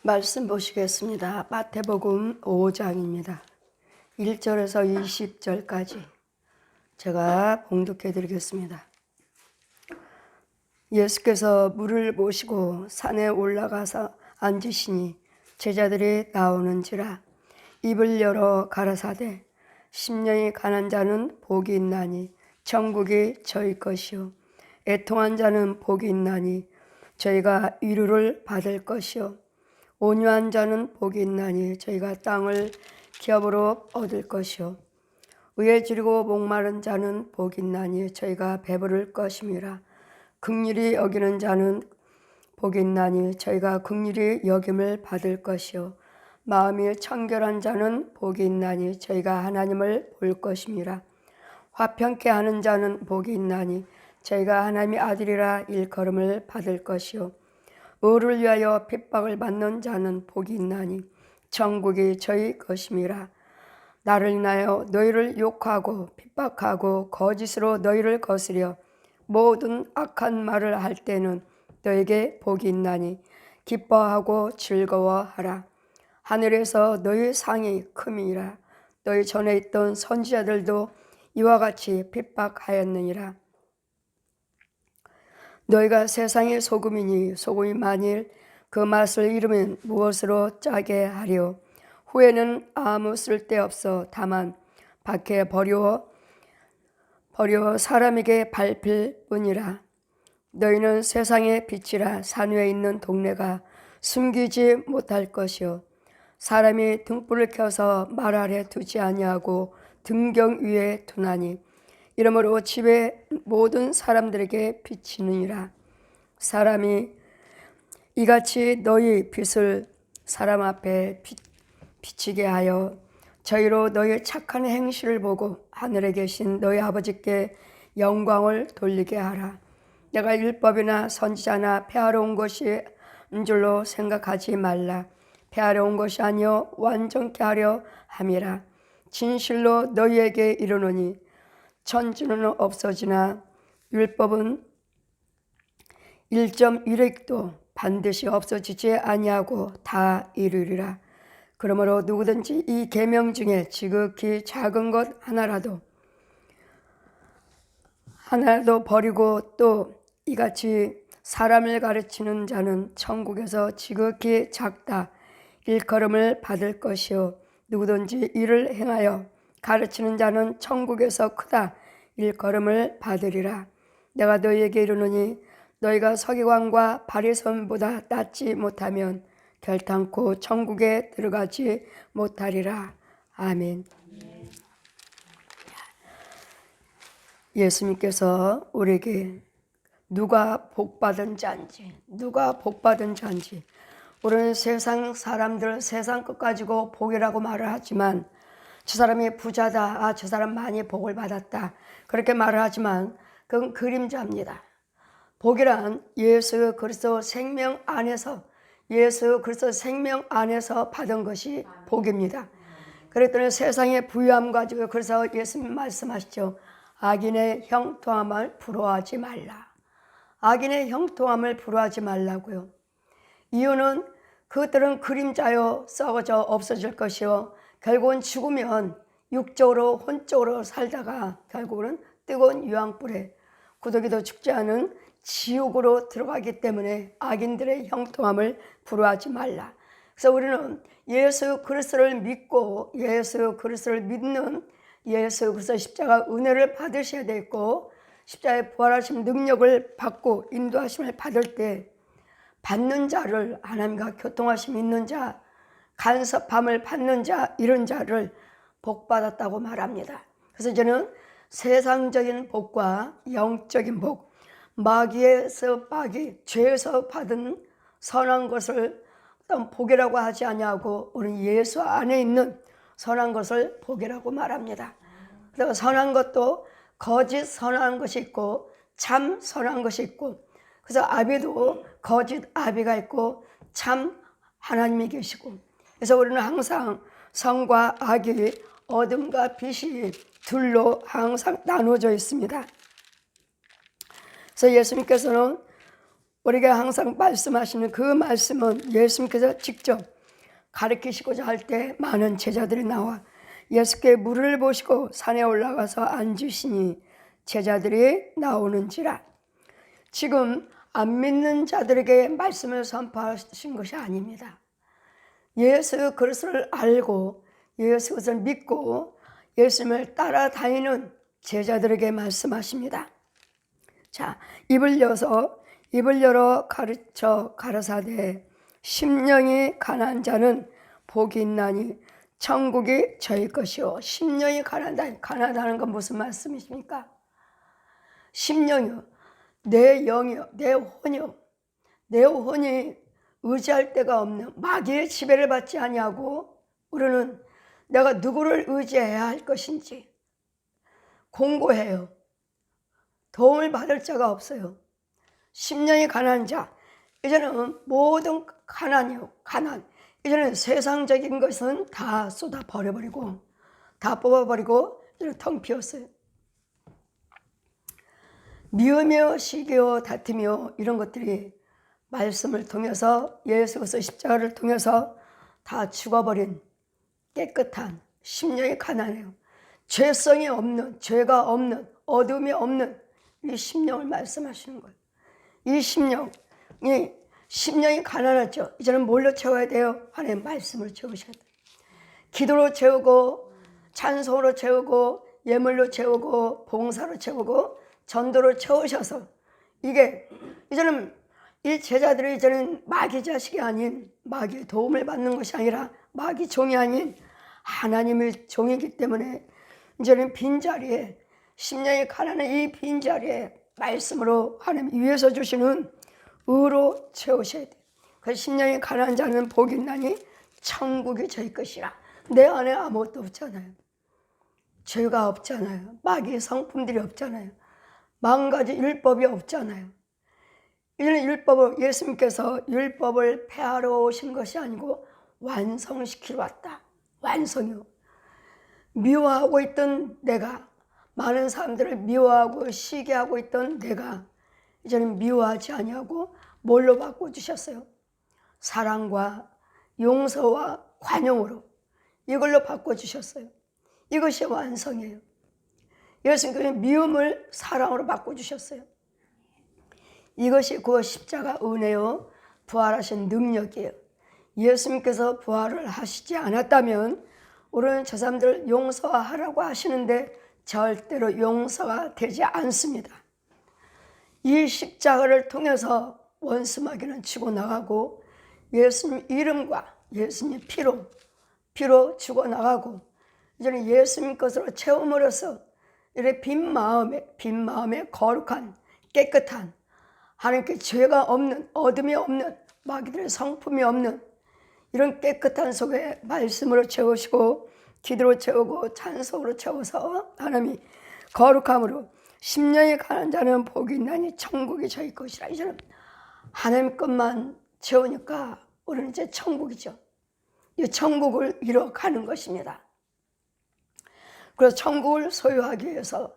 말씀 보시겠습니다. 마태복음 5장입니다. 1절에서 20절까지 제가 봉독해 드리겠습니다. 예수께서 물을 모시고 산에 올라가서 앉으시니 제자들이 나오는지라. 입을 열어 가라사대 심령이 간한 자는 복이 있나니 천국이 저희 것이요 애통한 자는 복이 있나니 저희가 위로를 받을 것이요 온유한 자는 복이 있나니 저희가 땅을 기업으로 얻을 것이요 의에 지르고 목마른 자는 복이 있나니 저희가 배부를 것임이라. 긍휼히 여기는 자는 복이 있나니 저희가 긍휼히 여김을 받을 것이요 마음이 청결한 자는 복이 있나니 저희가 하나님을 볼 것임이라. 화평케 하는 자는 복이 있나니 저희가 하나님의 아들이라 일컬음을 받을 것이요 의를 위하여 핍박을 받는 자는 복이 있나니 천국이 저희 것임이라. 나를 인하여 너희를 욕하고 핍박하고 거짓으로 너희를 거스려 모든 악한 말을 할 때는 너에게 복이 있나니 기뻐하고 즐거워하라. 하늘에서 너희 상이 큼이라. 너희 전에 있던 선지자들도 이와 같이 핍박하였느니라. 너희가 세상의 소금이니 소금이 만일 그 맛을 잃으면 무엇으로 짜게 하려. 후에는 아무 쓸데없어 다만 밖에 버려 사람에게 밟힐 뿐이라. 너희는 세상의 빛이라. 산 위에 있는 동네가 숨기지 못할 것이요 사람이 등불을 켜서 말 아래 두지 아니하고 등경 위에 두나니 이러므로 집에 모든 사람들에게 비치느니라. 사람이 이같이 너희 빛을 사람 앞에 비치게 하여 저희로 너희 착한 행실을 보고 하늘에 계신 너희 아버지께 영광을 돌리게 하라. 내가 율법이나 선지자나 폐하러 온 것이 인 줄로 생각하지 말라. 폐하러 온 것이 아니요 완전케 하려 함이라. 진실로 너희에게 이르노니 천지는 없어지나 율법은 1.1획도 반드시 없어지지 아니하고 다 이루리라. 그러므로 누구든지 이 계명 중에 지극히 작은 것 하나라도 버리고 또 이같이 사람을 가르치는 자는 천국에서 지극히 작다 일컬음을 받을 것이요 누구든지 이를 행하여 가르치는 자는 천국에서 크다 일컬음을 받으리라. 내가 너희에게 이르노니 너희가 서기관과 바리새인보다 낫지 못하면 결탄코 천국에 들어가지 못하리라. 아멘. 예수님께서 우리에게 누가 복받은 자인지 우리는 세상 사람들 세상 것 가지고 복이라고 말을 하지만 저 사람이 부자다, 저 사람 많이 복을 받았다 그렇게 말을 하지만 그건 그림자입니다. 복이란 예수 그리스도 생명 안에서 받은 것이 복입니다. 그랬더니 세상의 부유함 가지고 그래서 예수님 말씀하시죠. 악인의 형통함을 부러워하지 말라. 악인의 형통함을 부러워하지 말라고요. 이유는 그것들은 그림자요 썩어져 없어질 것이요 결국은 죽으면 육적으로 혼적으로 살다가 결국은 뜨거운 유황불에 구더기도 죽지 않은 지옥으로 들어가기 때문에 악인들의 형통함을 부러워하지 말라. 그래서 우리는 예수 그리스도를 믿고 예수 그리스도를 믿는 예수 그리스도 십자가 은혜를 받으셔야 되고 십자가의 부활하심 능력을 받고 인도하심을 받을 때 받는 자를 하나님과 교통하심 있는 자 간섭함을 받는 자 이런 자를 복받았다고 말합니다. 그래서 저는 세상적인 복과 영적인 복 마귀에서 죄에서 받은 선한 것을 어떤 복이라고 하지 아니하고 우리 예수 안에 있는 선한 것을 복이라고 말합니다. 그래서 선한 것도 거짓 선한 것이 있고 참 선한 것이 있고 그래서 아비도 거짓 아비가 있고 참 하나님이 계시고 그래서 우리는 항상 선과 악이 어둠과 빛이 둘로 항상 나눠져 있습니다. 그래서 예수님께서는 우리에게 항상 말씀하시는 그 말씀은 예수님께서 직접 가르치시고자 할 때 많은 제자들이 나와 예수께 무리를 보시고 산에 올라가서 앉으시니 제자들이 나오는지라. 지금 안 믿는 자들에게 말씀을 선포하신 것이 아닙니다. 예수 그리스도를 알고 예수 그리스도를 믿고 예수님을 따라다니는 제자들에게 말씀하십니다. 자, 입을 열어 가르쳐 가라사대 심령이 가난한 자는 복이 있나니 천국이 저희 것이요. 심령이 가난하다는 건 무슨 말씀이십니까? 심령이요, 내 영이요, 내 혼이요. 내 혼이 의지할 데가 없는 마귀의 지배를 받지 아니하고 우리는 내가 누구를 의지해야 할 것인지 공고해요. 도움을 받을 자가 없어요. 심령이 가난한 자, 이제는 모든 가난이요, 가난. 이제는 세상적인 것은 다 쏟아 버려버리고 다 뽑아버리고 이제는 텅 비었어요. 미우며 시기요 다투며 이런 것들이 말씀을 통해서 예수 그리스도 십자가를 통해서 다 죽어버린 깨끗한 심령이 가난해요. 죄성이 없는, 죄가 없는, 어둠이 없는 이 심령을 말씀하시는 거예요. 이 심령이 가난하죠. 이제는 뭘로 채워야 돼요? 하나님 말씀을 채우셔야 돼요. 기도로 채우고 찬송으로 채우고 예물로 채우고 봉사로 채우고 전도로 채우셔서 이게 이제는 이 제자들이 이제는 마귀 자식이 아닌 마귀의 도움을 받는 것이 아니라 마귀 종이 아닌 하나님의 종이기 때문에 이제는 빈자리에 심령이 가난한 이 빈자리에 말씀으로 하나님 위에서 주시는 의로 채우셔야 돼요. 그 심령이 가난한 자는 복이 있나니 천국이 저희 것이라. 내 안에 아무것도 없잖아요. 죄가 없잖아요. 마귀의 성품들이 없잖아요. 마음가지 율법이 없잖아요. 이제는 율법을 예수님께서 율법을 폐하러 오신 것이 아니고 완성시키러 왔다. 완성이요. 미워하고 있던 내가, 많은 사람들을 미워하고 시기하고 있던 내가 이제는 미워하지 아니하고 뭘로 바꿔주셨어요? 사랑과 용서와 관용으로 이걸로 바꿔주셨어요. 이것이 완성이에요. 예수님께서 미움을 사랑으로 바꿔주셨어요. 이것이 그 십자가 은혜요 부활하신 능력이에요. 예수님께서 부활을 하시지 않았다면 우리는 저 사람들을 용서하라고 하시는데 절대로 용서가 되지 않습니다. 이 십자가를 통해서 원수마귀는 치고 나가고 예수님 이름과 예수님 피로 죽어나가고 이제는 예수님 것으로 채움으로써 이렇게 빈 마음에 거룩한 깨끗한 하나님께 죄가 없는 어둠이 없는 마귀들의 성품이 없는 이런 깨끗한 속에 말씀으로 채우시고 기도로 채우고 찬송으로 채워서 하나님이 거룩함으로 심령이 가난한 자는 복이 있나니 천국이 저희 것이라. 이제는 하나님 것만 채우니까 우리는 이제 천국이죠. 이 천국을 이뤄가는 것입니다. 그래서 천국을 소유하기 위해서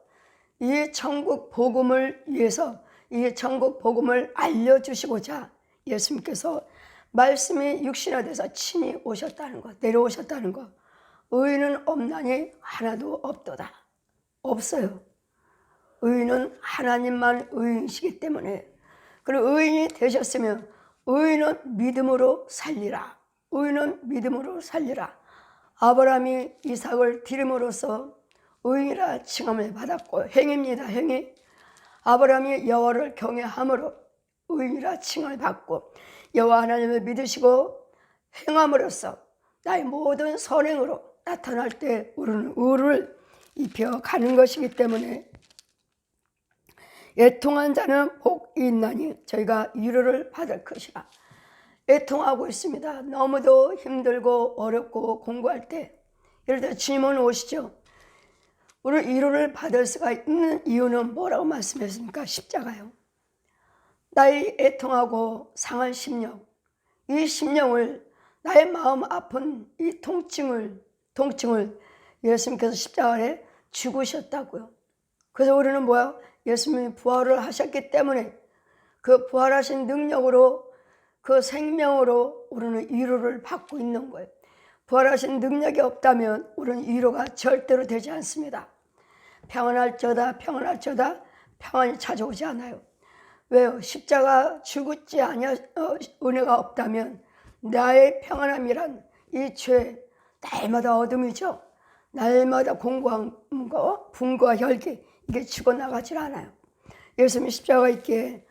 이 천국 복음을 위해서 이 천국 복음을 알려주시고자 예수님께서 말씀이 육신화돼서 친히 오셨다는 것, 내려오셨다는 것. 의인은 없나니 하나도 없도다. 없어요. 의인은 하나님만 의인이시기 때문에. 그리고 의인이 되셨으면 의인은 믿음으로 살리라. 의인은 믿음으로 살리라. 아브라함이 이삭을 기름으로써 의인이라 칭함을 받았고 행입니다. 행위. 아브라함이 여호와를 경외함으로 의인이라 칭을 받고 여호와 하나님을 믿으시고 행함으로써 나의 모든 선행으로 나타날 때 우리는 의를 입혀가는 것이기 때문에 애통한 자는 복이 있나니 저희가 위로를 받을 것이라. 애통하고 있습니다. 너무도 힘들고 어렵고 공부할 때 예를 들어 질문 오시죠. 우리 위로를 받을 수가 있는 이유는 뭐라고 말씀했습니까? 십자가요. 나의 애통하고 상한 심령, 이 심령을 나의 마음 아픈 이 통증을 예수님께서 십자가에 죽으셨다고요. 그래서 우리는 뭐야? 예수님이 부활을 하셨기 때문에 그 부활하신 능력으로, 그 생명으로 우리는 위로를 받고 있는 거예요. 부활하신 능력이 없다면 우리는 위로가 절대로 되지 않습니다. 평안할저다 평안할저다 평안이 찾아오지 않아요. 왜요? 십자가 죽었지 아니하 은혜가 없다면 나의 평안함이란 이 죄, 날마다 어둠이죠. 날마다 공고함과 분과 혈기, 이게 죽어나가질 않아요. 예수님이 십자가 있기에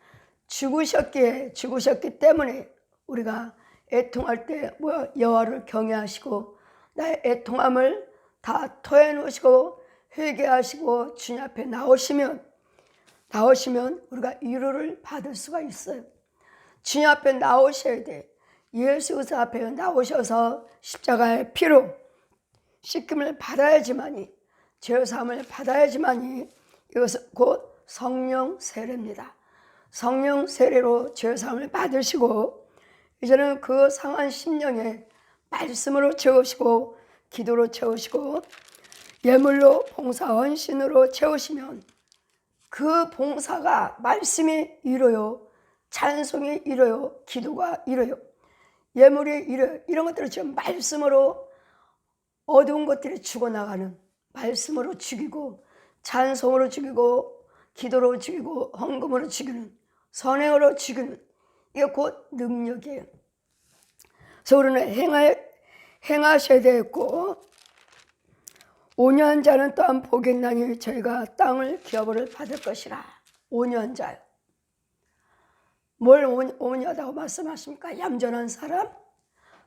죽으셨기 때문에 우리가 애통할 때 여호와를 경외하시고 나의 애통함을 다 토해놓으시고 회개하시고 주님 앞에 나오시면 우리가 위로를 받을 수가 있어요. 주님 앞에 나오셔야 돼. 예수 그리스도 앞에 나오셔서 십자가의 피로 씻김을 받아야지만이, 죄사함을 받아야지만이, 이것은 곧 성령 세례입니다. 성령 세례로 죄사함을 받으시고 이제는 그 상한 심령에 말씀으로 채우시고 기도로 채우시고 예물로 봉사 헌신으로 채우시면 그 봉사가 말씀이 이뤄요, 찬송이 이뤄요, 기도가 이뤄요, 예물이 이뤄요. 이런 것들을 지금 말씀으로 어두운 것들이 죽어나가는, 말씀으로 죽이고 찬송으로 죽이고 기도로 죽이고 헌금으로 죽이는, 선행으로 죽이는, 이게 곧 능력이에요. 그래서 우리는 행하셔야 되겠고, 5년자는 또한 보겠나니 저희가 땅을 기업을 받을 것이라. 5년자요. 뭘 5년이라고 말씀하십니까? 얌전한 사람?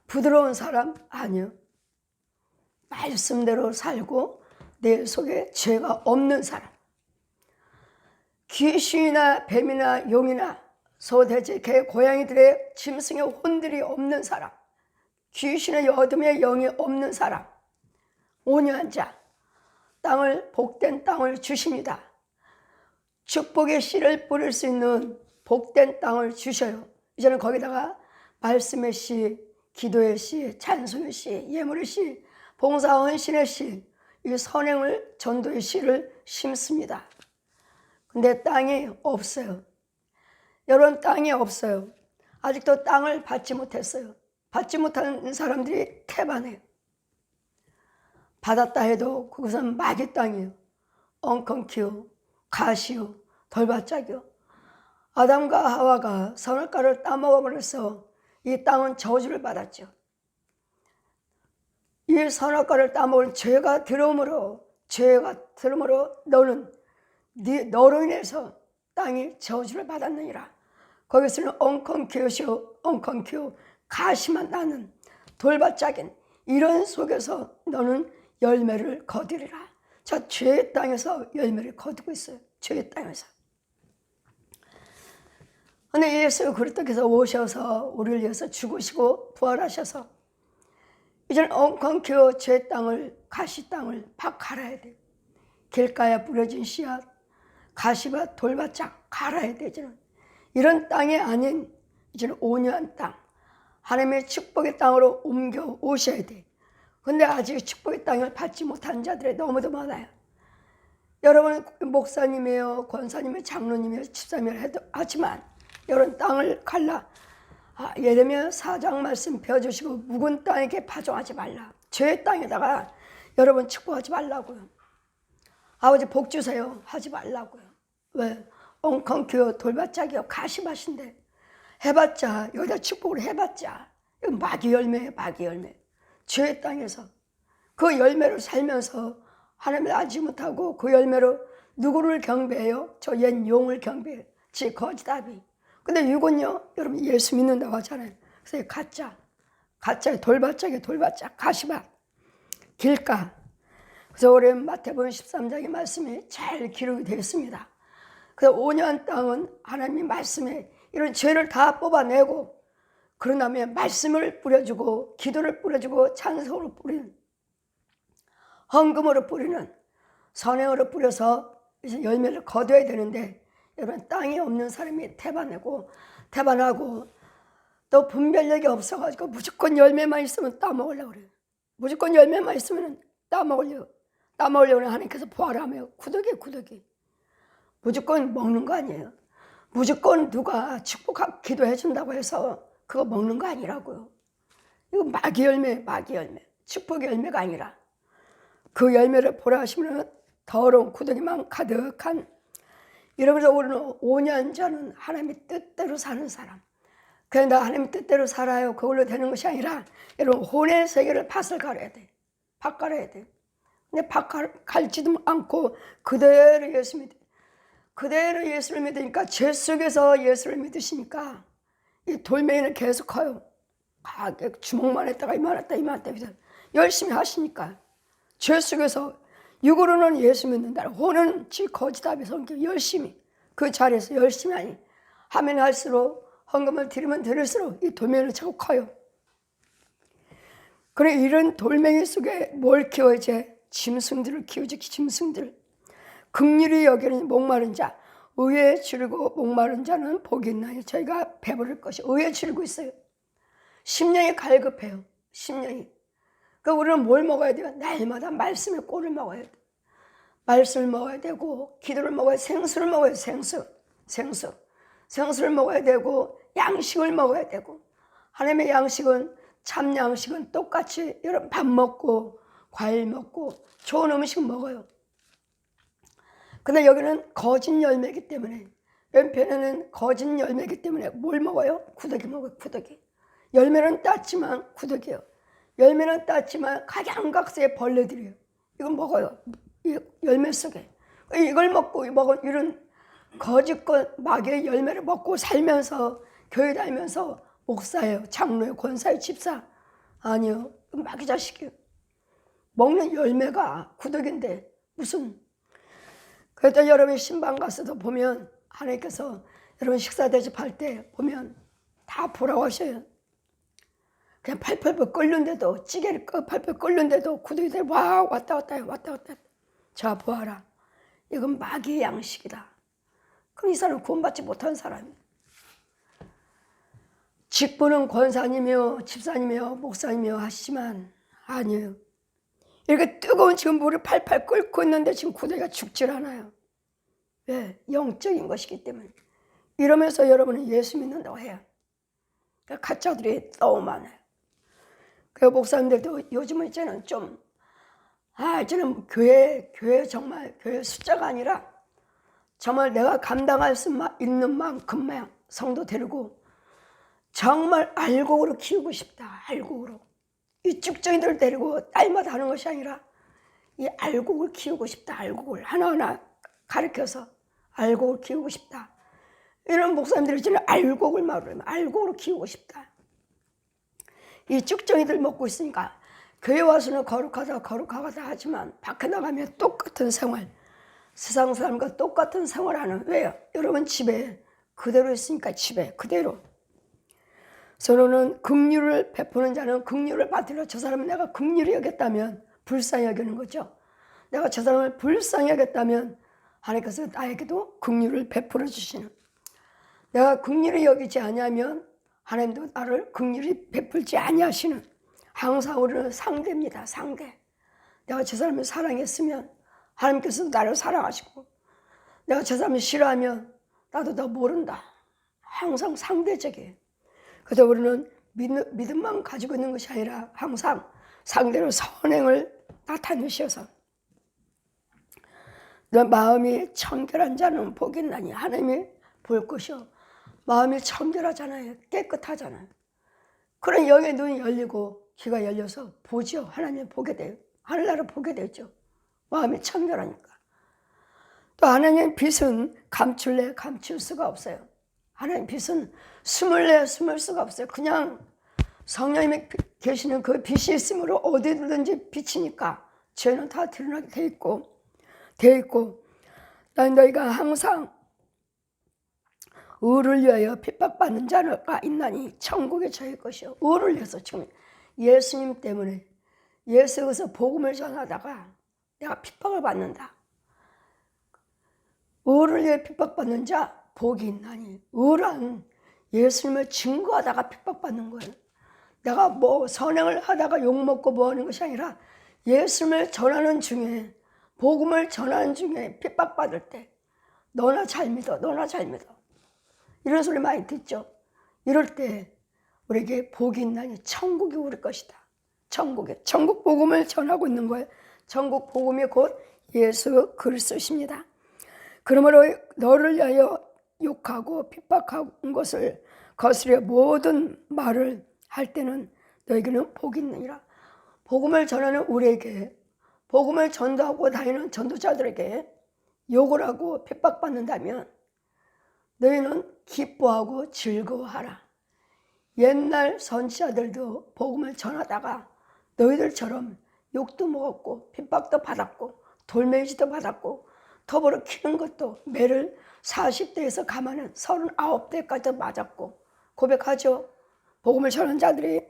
부드러운 사람? 아니요. 말씀대로 살고 내 속에 죄가 없는 사람. 귀신이나 뱀이나 용이나 소돼지, 개, 고양이들의 짐승의 혼들이 없는 사람. 귀신의 어둠의 영이 없는 사람. 5년자. 땅을, 복된 땅을 주십니다. 축복의 씨를 뿌릴 수 있는 복된 땅을 주셔요. 이제는 거기다가 말씀의 씨, 기도의 씨, 찬송의 씨, 예물의 씨, 봉사 헌신의 씨, 이 선행을, 전도의 씨를 심습니다. 근데 땅이 없어요. 여러분, 땅이 없어요. 아직도 땅을 받지 못했어요. 받지 못한 사람들이 태반해요. 받았다 해도 그것은 마귀 땅이에요. 엉겅퀴요, 가시요, 돌바짝이요. 아담과 하와가 선악과를 따먹어버려서 이 땅은 저주를 받았죠. 이 선악과를 따먹은 죄가 들어오므로 너로 인해서 땅이 저주를 받았느니라. 거기서는 엉겅퀴요, 가시만 나는 돌바짝인 이런 속에서 너는 열매를 거두리라. 저 죄의 땅에서 열매를 거두고 있어요. 죄의 땅에서. 근데 예수 그리스도께서 오셔서 우리를 위해서 죽으시고 부활하셔서 이제는 엉겅퀴요 죄 땅을, 가시 땅을 갈아야 돼요. 길가에 뿌려진 씨앗, 가시밭, 돌바짝 갈아야 되죠. 이런 땅이 아닌 이제는 온유한 땅, 하나님의 축복의 땅으로 옮겨 오셔야 돼. 근데 아직 축복의 땅을 받지 못한 자들이 너무도 많아요. 여러분 목사님이에요, 권사님이에요, 장로님이에요, 집사님이에요 하지만 여러분 땅을 갈라. 예레미야 4장 말씀 펴주시고 묵은 땅에게 파종하지 말라. 죄의 땅에다가 여러분 축복하지 말라고요. 아버지 복 주세요 하지 말라고요. 왜? 엉겅퀴요 돌바짝이요 가시밭인데 해봤자, 여기다 축복을 해봤자 이거 마귀 열매예요. 마귀 열매. 죄의 땅에서 그 열매로 살면서 하나님을 알지 못하고 그 열매로 누구를 경배해요? 저 옛 용을 경배해요. 지 거지다비. 근데 이건요, 여러분 예수 믿는다고 하잖아요. 그래서 가짜 돌바짝에 돌바짝, 가시밭, 길가. 그래서 올해 마태복음 13장의 말씀이 잘 기록이 되어 있습니다. 그래서 5년 땅은 하나님의 말씀에 이런 죄를 다 뽑아내고 그런 다음에 말씀을 뿌려주고 기도를 뿌려주고 찬송으로 뿌리는, 헌금으로 뿌리는, 선행으로 뿌려서 이제 열매를 거둬야 되는데 여러분 땅이 없는 사람이 태반하고 또 분별력이 없어가지고 무조건 열매만 있으면 따먹으려고 그래요. 무조건 열매만 있으면 따먹으려고 하나님께서 부활하며 구더기 무조건 먹는 거 아니에요. 무조건 누가 축복 기도해 준다고 해서 그거 먹는 거 아니라고요. 이거 마귀 열매, 마귀 열매. 축복의 열매가 아니라 그 열매를 보라 하시면 더러운 구더기만 가득한, 이러면서 우리는 5년 전은 하나님의 뜻대로 사는 사람. 그냥 나 하나님의 뜻대로 살아요, 그걸로 되는 것이 아니라 여러분 혼의 세계를 밭을 갈아야 돼. 밭 갈아야 돼. 근데 밭 갈지도 않고 그대로 예수 믿어. 그대로 예수를 믿으니까 죄 속에서 예수를 믿으시니까 이 돌멩이는 계속 커요. 주먹만 했다가 이만했다 이만했다 열심히 하시니까 죄 속에서 육으로는 예수 믿는다. 혼은 지 거짓 앞에서 열심히 그 자리에서 열심히 하면 할수록 헌금을 드리면 드릴수록 이 돌멩이는 자꾸 커요. 그래 이런 돌멩이 속에 뭘 키워? 이제 짐승들을 키우지. 짐승들. 긍휼히 여기는 목마른 자, 의에 줄이고 목마른 자는 복이 있나니 저희가 배부를 것이. 의에 줄이고 있어요. 심령이 갈급해요. 심령이. 그러니까 우리는 뭘 먹어야 돼요? 날마다 말씀의 꼴을 먹어야 돼요. 말씀을 먹어야 되고 기도를 먹어야, 생수를 먹어야 돼요. 생수를 먹어야 되고 양식을 먹어야 되고, 하나님의 양식은 참 양식은 똑같이 여러분 밥 먹고 과일 먹고 좋은 음식 먹어요. 근데 여기는 거짓 열매이기 때문에, 왼편에는 거짓 열매이기 때문에 뭘 먹어요? 구더기 먹어요. 구더기. 열매는 땄지만 구더기요. 열매는 땄지만 각양각색의 벌레들이에요. 이건 먹어요. 이 열매 속에. 이걸 먹고 먹은 이런 거짓과 마귀의 열매를 먹고 살면서 교회 다니면서 목사예요, 장로예요, 권사예요, 집사. 아니요. 마귀 자식이에요. 먹는 열매가 구더기인데 무슨. 그래도 여러분이 신방 가서도 보면 하나님께서 여러분 식사 대접할 때 보면 다 보라고 하셔요. 그냥 팔팔 끓는데도, 찌개를 팔팔 끓는데도 구더기들 와 왔다 갔다 해요. 왔다 갔다. 자 보아라. 이건 마귀의 양식이다. 그럼 이 사람은 구원받지 못한 사람이에요. 직분은 권사님이요 집사님이요 목사님이요 하시지만 아니에요. 이렇게 뜨거운 지금 물을 팔팔 끓고 있는데 지금 구더기가 죽질 않아요. 왜? 영적인 것이기 때문에. 이러면서 여러분은 예수 믿는다고 해요. 가짜들이 너무 많아요. 그 목사님들도 요즘은 이제는 이제는 교회 정말 교회 숫자가 아니라 정말 내가 감당할 수 있는 만큼만 성도 데리고 정말 알곡으로 키우고 싶다. 알곡으로. 이 쭉정이들 데리고 날마다 하는 것이 아니라 이 알곡을 키우고 싶다. 알곡을 하나하나 가르쳐서 알곡을 키우고 싶다. 이런 목사님들이 저는 알곡을 말해요. 알곡으로 키우고 싶다. 이 쭉정이들 먹고 있으니까 교회 와서는 거룩하다 하지만 밖에 나가면 똑같은 생활, 세상 사람과 똑같은 생활하는. 왜요? 여러분 집에 그대로 있으니까 집에 그대로. 서로는 긍휼을 베푸는 자는 긍휼을 받으려. 저 사람은 내가 긍휼히 여겼다면 불쌍히 여기는 거죠. 내가 저 사람을 불쌍히 여겼다면 하나님께서 나에게도 긍휼을 베풀어 주시는. 내가 긍휼히 여기지 아니하면 하나님도 나를 긍휼히 베풀지 아니하시는. 항상 우리는 상대입니다. 상대. 내가 저 사람을 사랑했으면 하나님께서 나를 사랑하시고, 내가 저 사람을 싫어하면 나도 너 모른다. 항상 상대적이에요. 그래서 우리는 믿음만 가지고 있는 것이 아니라 항상 상대로 선행을 나타내셔서 너 마음이 청결한 자는 복이 있나니 하나님이 볼 것이요. 마음이 청결하잖아요. 깨끗하잖아요. 그런 영의 눈이 열리고 귀가 열려서 보죠. 하나님 보게 돼요. 하늘나라 보게 되죠. 마음이 청결하니까. 또 하나님의 빛은 감출래 감출 수가 없어요. 하나님 빛은 숨을 수가 없어요. 그냥 성령님이 계시는 그 빛이 있으므로 어디든지 비치니까 죄는 다 드러나게 돼 있고 난 너희가 항상 의를 위하여 핍박받는 자가 있나니 천국에 저희 것이요. 의를 위해서 지금 예수님 때문에 예수에서 복음을 전하다가 내가 핍박을 받는다. 의를 위해 핍박받는 자 복이 있나니. 의란 예수님을 증거하다가 핍박받는 거예요. 내가 선행을 하다가 욕먹고 하는 것이 아니라 예수님을 전하는 중에, 복음을 전하는 중에 핍박받을 때 너나 잘 믿어. 이런 소리 많이 듣죠. 이럴 때 우리에게 복이 있나니 천국이 우리 것이다. 천국 복음을 전하고 있는 거예요. 천국 복음이 곧 예수 그리스도십니다. 그러므로 너를 위하여 욕하고 핍박한 것을 거스려 모든 말을 할 때는 너에게는 복이 있느니라. 복음을 전하는 우리에게, 복음을 전도하고 다니는 전도자들에게 욕을 하고 핍박받는다면 너희는 기뻐하고 즐거워하라. 옛날 선지자들도 복음을 전하다가 너희들처럼 욕도 먹었고 핍박도 받았고 돌매지도 받았고 더불어 키는 것도 매를 40대에서 가마는 39대까지 맞았고 고백하죠. 복음을 전하는 자들이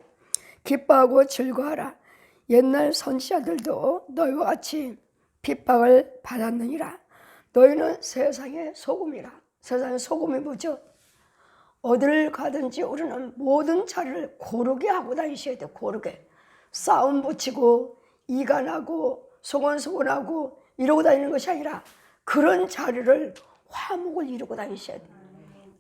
기뻐하고 즐거워하라. 옛날 선지자들도 너희와 같이 핍박을 받았느니라. 너희는 세상의 소금이라. 세상의 소금이 뭐죠? 어디를 가든지 우리는 모든 자리를 고르게 하고 다니셔야 돼요. 고르게. 싸움 붙이고 이간하고 소곤소곤하고 이러고 다니는 것이 아니라 그런 자리를 화목을 이루고 다니셔야 돼요.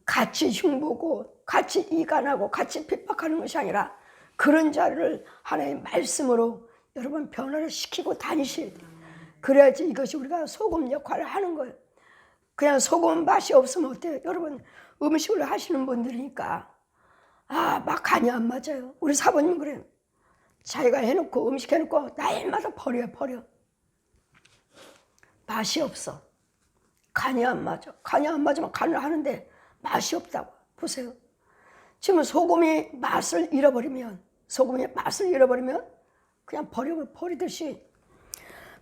같이 흉보고 같이 이간하고 같이 핍박하는 것이 아니라 그런 자리를 하나님의 말씀으로 여러분 변화를 시키고 다니셔야 돼요. 그래야지 이것이 우리가 소금 역할을 하는 거예요. 그냥 소금 맛이 없으면 어때요? 여러분 음식을 하시는 분들이니까 막 간이 안 맞아요. 우리 사모님은 그래요. 자기가 해놓고 음식 해놓고 날마다 버려. 맛이 없어. 간이 안 맞아. 간이 안 맞으면 간을 하는데 맛이 없다고. 보세요. 지금 소금이 맛을 잃어버리면 그냥 버리듯이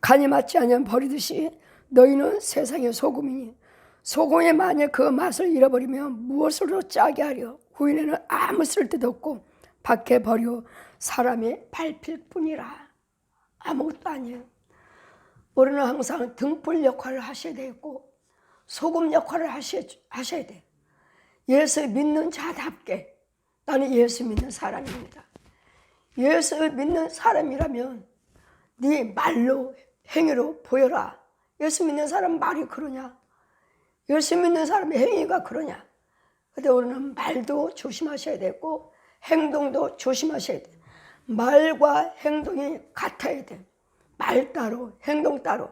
간이 맞지 않으면 버리듯이 너희는 세상의 소금이니 소금이 만약 그 맛을 잃어버리면 무엇으로 짜게 하려. 후인에는 아무 쓸데도 없고 밖에 버려 사람이 밟힐 뿐이라. 아무것도 아니에요. 우리는 항상 등불 역할을 하셔야 되고 소금 역할을 하셔야 돼요. 예수 믿는 자답게 나는 예수 믿는 사람입니다. 예수 믿는 사람이라면 네 말로 행위로 보여라. 예수 믿는 사람 말이 그러냐? 예수 믿는 사람의 행위가 그러냐? 근데 우리는 말도 조심하셔야 되고 행동도 조심하셔야 돼요. 말과 행동이 같아야 돼요. 말 따로 행동 따로.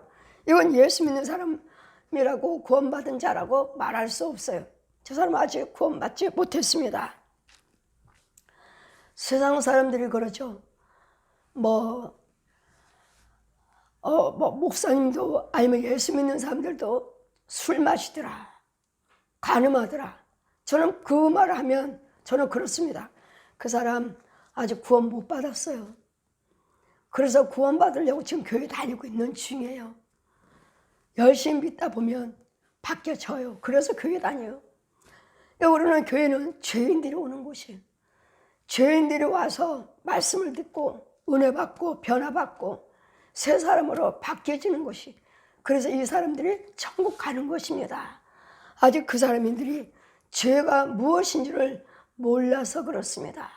이건 예수 믿는 사람이라고 구원받은 자라고 말할 수 없어요. 저 사람 아직 구원받지 못했습니다. 세상 사람들이 그러죠. 목사님도 아니면 예수 믿는 사람들도 술 마시더라. 간음하더라. 저는 그 말을 하면 저는 그렇습니다. 그 사람 아직 구원 못 받았어요. 그래서 구원 받으려고 지금 교회 다니고 있는 중이에요. 열심히 믿다 보면 바뀌어져요. 그래서 교회 다녀요. 우리는 교회는 죄인들이 오는 곳이에요. 죄인들이 와서 말씀을 듣고 은혜 받고 변화 받고 새 사람으로 바뀌어지는 것이, 그래서 이 사람들이 천국 가는 것입니다. 아직 그 사람들이 죄가 무엇인지를 몰라서 그렇습니다.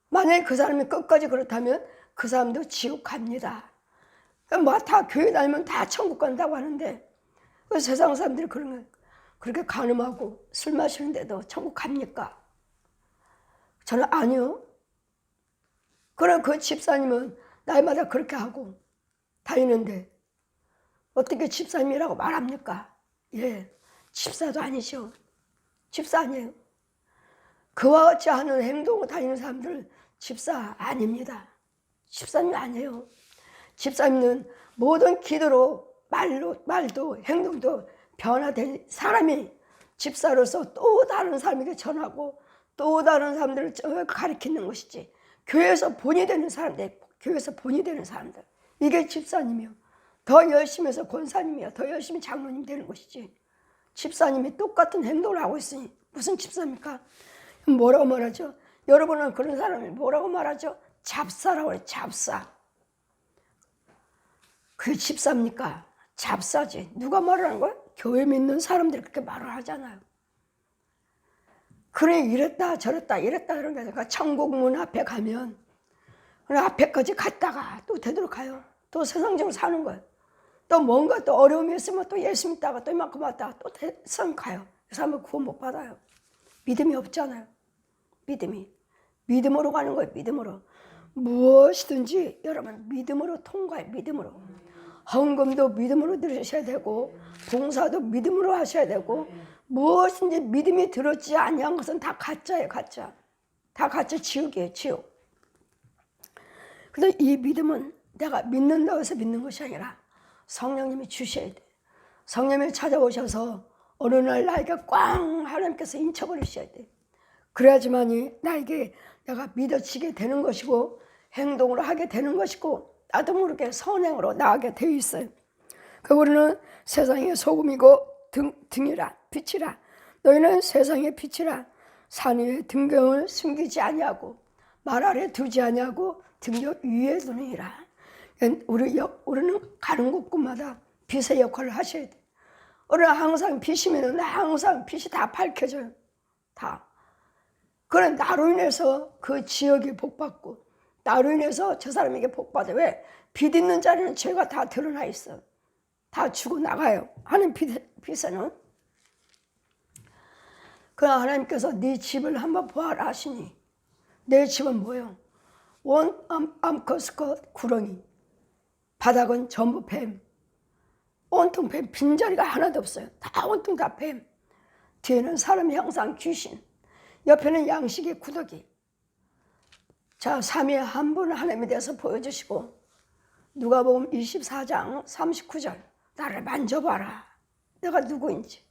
만약에 그 사람이 끝까지 그렇다면 그 사람도 지옥 갑니다. 다 교회 다니면 다 천국 간다고 하는데 세상 사람들이 그렇게 간음하고 술 마시는데도 천국 갑니까? 저는 아니요. 그럼 그 집사님은 날마다 그렇게 하고 다니는데 어떻게 집사님이라고 말합니까? 예, 집사도 아니죠. 집사 아니에요. 그와 같이 하는 행동을 다니는 사람들 집사 아닙니다. 집사님 아니에요. 집사님은 모든 기도로 말도 행동도 변화된 사람이 집사로서 또 다른 사람에게 전하고 또 다른 사람들을 가리키는 것이지. 교회에서 본이 되는 사람들, 이게 집사님이요. 더 열심히 해서 권사님이요. 더 열심히 장로님 되는 것이지. 집사님이 똑같은 행동을 하고 있으니 무슨 집사입니까? 뭐라고 말하죠? 여러분은 그런 사람을 뭐라고 말하죠? 잡사라고 해요. 잡사. 그게 집사입니까? 잡사지. 누가 말하는 거야? 교회 믿는 사람들이 그렇게 말을 하잖아요. 그래 이랬다 저랬다 이랬다 이런 게 아니라 천국 문 앞에 가면 앞에까지 갔다가 또 되돌아가요. 또 세상적으로 사는 거예요. 또 뭔가 또 어려움이 있으면 또 예수 믿다가 또 이만큼 왔다가 또 세상 가요. 그 사람은 구원 못 받아요. 믿음이 없잖아요. 믿음으로 가는 거예요. 믿음으로. 무엇이든지 여러분 믿음으로 통과해. 믿음으로. 헌금도 믿음으로 드리셔야 되고 봉사도 믿음으로 하셔야 되고 무엇인지 믿음이 들었지 아니한 것은 다 가짜예요. 가짜. 다 가짜 지옥이에요. 지옥. 근데 이 믿음은 내가 믿는다고 해서 믿는 것이 아니라 성령님이 주셔야 돼. 성령님이 찾아오셔서 어느 날 나에게 꽝 하나님께서 인쳐버리셔야 돼. 그래야지만이 나에게 내가 믿어지게 되는 것이고 행동으로 하게 되는 것이고 나도 모르게 선행으로 나가게 되어 있어요. 그 우리는 세상의 소금이고 등이라 빛이라. 너희는 세상의 빛이라. 산 위에 등경을 숨기지 아니하고 말 아래 두지 아니하고 등경 위에 두느니라. 우리는 가는 곳곳마다 빛의 역할을 하셔야 돼. 우리는 항상 빛이면 항상 빛이 다 밝혀져요. 다. 그럼 나로 인해서 그 지역이 복받고 나로 인해서 저 사람에게 복받아. 왜? 빛 있는 자리는 죄가 다 드러나 있어. 다 죽어 나가요. 하는 빛에는. 그러나 하나님께서 네 집을 한번 보아라 하시니 내 집은 뭐예요? 원 암컷스컷 구렁이, 바닥은 전부 뱀, 온통 뱀, 빈자리가 하나도 없어요. 다 온통 다 뱀. 뒤에는 사람의 형상 귀신, 옆에는 양식의 구더기. 자, 삼위의 한 분을 하나님에 대해서 보여주시고 누가복음 24장 39절 나를 만져봐라. 내가 누구인지.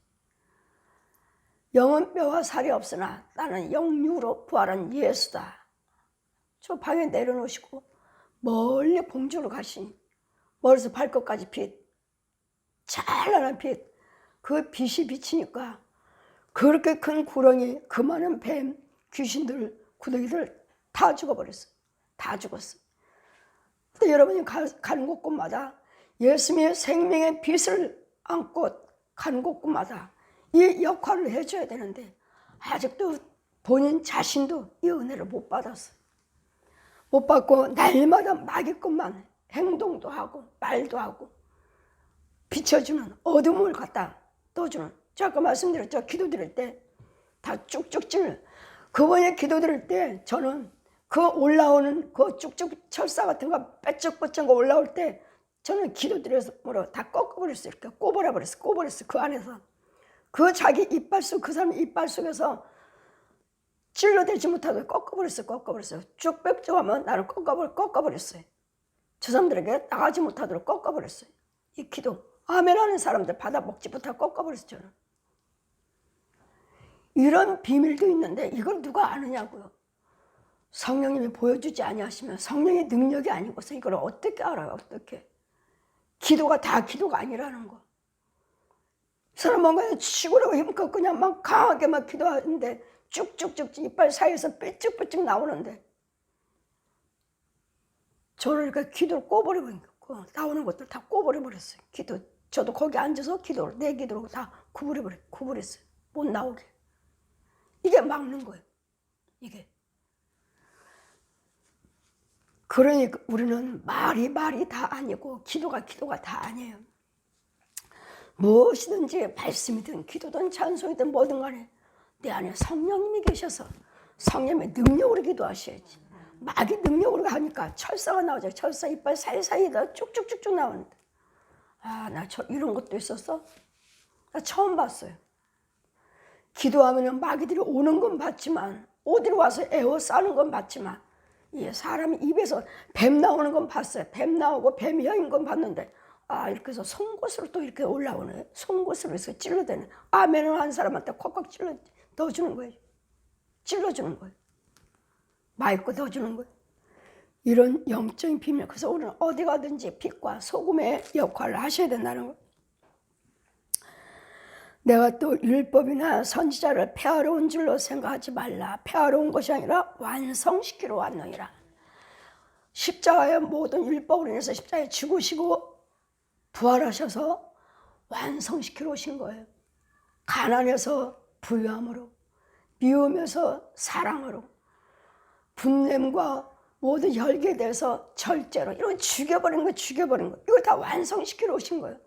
영은 뼈와 살이 없으나 나는 영육으로 부활한 예수다. 저 방에 내려놓으시고 멀리 공주로 가시니 머리에서 발끝까지 빛, 찬란한 빛. 그 빛이 비치니까 그렇게 큰 구렁이, 그 많은 뱀, 귀신들, 구더기들 다 죽어버렸어요. 다 죽었어요. 근데 여러분이 가는 곳곳마다 예수님의 생명의 빛을 안고 가는 곳곳마다 이 역할을 해줘야 되는데 아직도 본인 자신도 이 은혜를 못 받았어요. 못 받고 날마다 마귀것만 행동도 하고 말도 하고 비춰주는 어둠을 갖다 떠주는. 제가 아까 말씀드렸죠. 기도 드릴 때 다 쭉쭉 찔러. 그분의 기도 드릴 때 저는 그 올라오는 그 쭉쭉 철사 같은 거 빼쩍빼쩍 거 올라올 때 저는 기도 드려서 다 꺾어버렸어요. 이렇게 꼬버려버렸어요. 그 안에서. 그 자기 이빨 속, 그 사람 이빨 속에서 찔러대지 못하고 꺾어버렸어요. 쭉 뺏겨 가면 나를 꺾어버렸어요. 저 사람들에게 나가지 못하도록 꺾어버렸어요. 이 기도. 아멘 하는 사람들 받아 먹지 못하고 꺾어버렸어요. 저는. 이런 비밀도 있는데 이걸 누가 아느냐고요. 성령님이 보여주지 아니하시면 성령의 능력이 아니고서 이걸 어떻게 알아요? 어떻게. 기도가 다 기도가 아니라는 거. 사람은 그냥 죽으려고 힘껏 그냥 막 강하게 막 기도하는데 쭉쭉쭉 이빨 사이에서 삐쭉삐쭉 나오는데 저는 이렇게 기도를 꼬버려버리니까 나오는 것들 다 꼬버려버렸어요. 기도. 저도 거기 앉아서 내 기도로 다 구부렸어요. 못 나오게. 이게 막는 거예요. 이게. 그러니까 우리는 말이 다 아니고 기도가 다 아니에요. 무엇이든지 말씀이든 기도든 찬송이든 뭐든 간에 내 안에 성령님이 계셔서 성령의 능력으로 기도하셔야지. 마귀 능력으로 하니까 철사가 나오죠. 철사 이빨 사이사이에다 쭉쭉쭉쭉 나오는데 아, 나 이런 것도 있었어? 나 처음 봤어요. 기도하면 마귀들이 오는 건 봤지만 어디로 와서 에워싸는 건 봤지만 이 사람이 입에서 뱀 나오는 건 봤어요. 뱀 나오고 뱀 혀인 건 봤는데 아, 이렇게 해서 송곳으로 또 이렇게 올라오네. 송곳으로 해서 찔러대네. 아멘을 한 사람한테 콱콱 넣어주는 거예요. 찔러주는 거예요. 맑고 넣어주는 거예요. 이런 영적인 비밀. 그래서 우리는 어디 가든지 빛과 소금의 역할을 하셔야 된다는 거예요. 내가 또 율법이나 선지자를 폐하러 온 줄로 생각하지 말라. 폐하러 온 것이 아니라 완성시키러 왔느니라. 십자가의 모든 율법으로 인해서 십자가에 죽으시고 부활하셔서 완성시키러 오신 거예요. 가난해서 부유함으로, 미움에서 사랑으로, 분냄과 모든 혈기에 대해서 절제로, 이런 죽여버린 거 이걸 다 완성시키러 오신 거예요.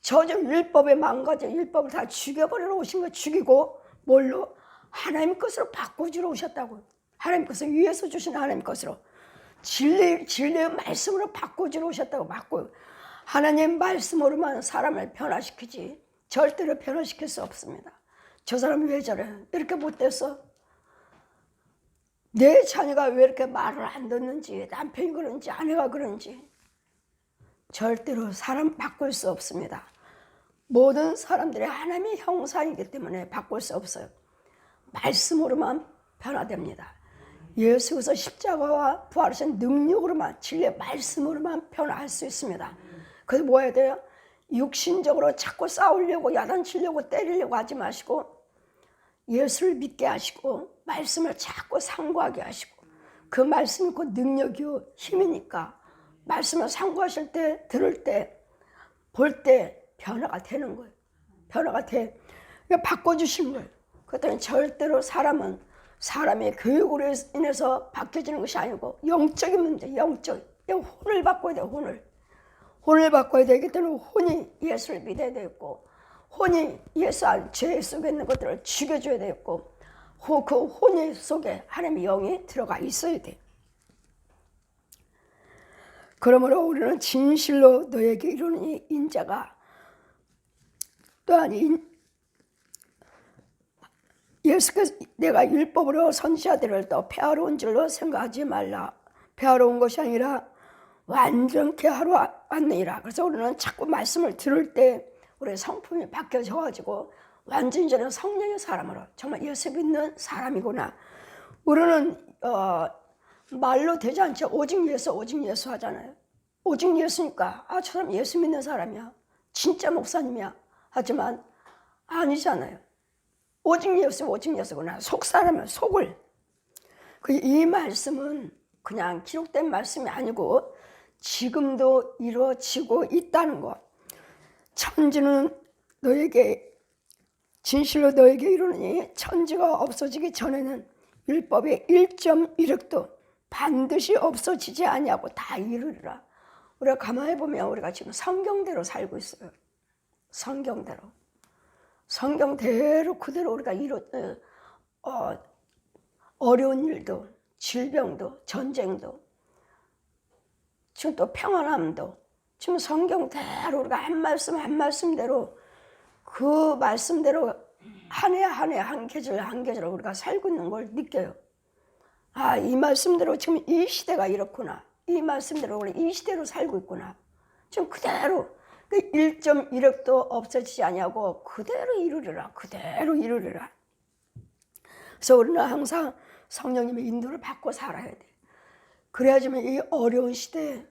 저주 율법에 망가져 율법을 다 죽여버리러 오신 거 죽이고 뭘로? 하나님 것으로 바꿔주러 오셨다고. 하나님 것을 위에서 주신 하나님 것으로 진리의 말씀으로 바꿔주러 오셨다고. 하나님 말씀으로만 사람을 변화시키지 절대로 변화시킬 수 없습니다. 저 사람이 왜 저래? 이렇게 못됐어? 내 자녀가 왜 이렇게 말을 안 듣는지, 남편이 그런지 아내가 그런지 절대로 사람 바꿀 수 없습니다. 모든 사람들이 하나님의 형상이기 때문에 바꿀 수 없어요. 말씀으로만 변화됩니다. 예수께서 십자가와 부활하신 능력으로만, 진리의 말씀으로만 변화할 수 있습니다. 그래서 뭐 해야 돼요? 육신적으로 자꾸 싸우려고 야단치려고 때리려고 하지 마시고 예수를 믿게 하시고 말씀을 자꾸 상고하게 하시고, 그 말씀이 곧 능력이요 힘이니까 말씀을 상고하실 때, 들을 때, 볼 때 변화가 되는 거예요. 변화가 돼. 바꿔주신 거예요. 그랬더니 절대로 사람은 사람의 교육으로 인해서 바뀌어지는 것이 아니고 영적인 문제, 영적. 혼을 바꿔야 돼요. 혼을 바꿔야 되기 때문에 혼이 예수를 믿어야 되겠고, 혼이 예수 안, 죄 속에 있는 것들을 죽여줘야 되겠고, 그 혼 속에 하나님의 영이 들어가 있어야 돼. 그러므로 우리는 진실로 너에게 이르노니 인자가, 또한 예수께서 내가 율법으로 선지자들을 더 폐하러온 줄로 생각하지 말라. 폐하러온 것이 아니라 완전케 하러 왔느니라. 그래서 우리는 자꾸 말씀을 들을 때 우리의 성품이 바뀌어져 가지고 완전히 저는 성령의 사람으로 정말 예수 믿는 사람이구나. 우리는 말로 되지 않죠. 오직 예수 하잖아요. 오직 예수니까 저 사람 예수 믿는 사람이야, 진짜 목사님이야 하지만 아니잖아요. 오직 예수구나. 속 사람은 속을. 이 말씀은 그냥 기록된 말씀이 아니고 지금도 이루어지고 있다는 것. 천지는 너에게, 진실로 너에게 이르노니 천지가 없어지기 전에는 율법의 1.1획도 반드시 없어지지 아니하고 다 이루리라. 우리가 가만히 보면 우리가 지금 성경대로 살고 있어요. 성경대로 그대로 우리가 어려운 일도, 질병도, 전쟁도, 지금 또 평안함도 지금 성경대로 우리가 한 말씀대로 그 말씀대로 한 해 한 계절 우리가 살고 있는 걸 느껴요. 이 말씀대로 지금 이 시대가 이렇구나. 이 말씀대로 우리 이 시대로 살고 있구나. 지금 그대로 1.1획도 없어지지 아니하고 그대로 이루리라. 그래서 우리는 항상 성령님의 인도를 받고 살아야 돼. 그래야지만 이 어려운 시대에,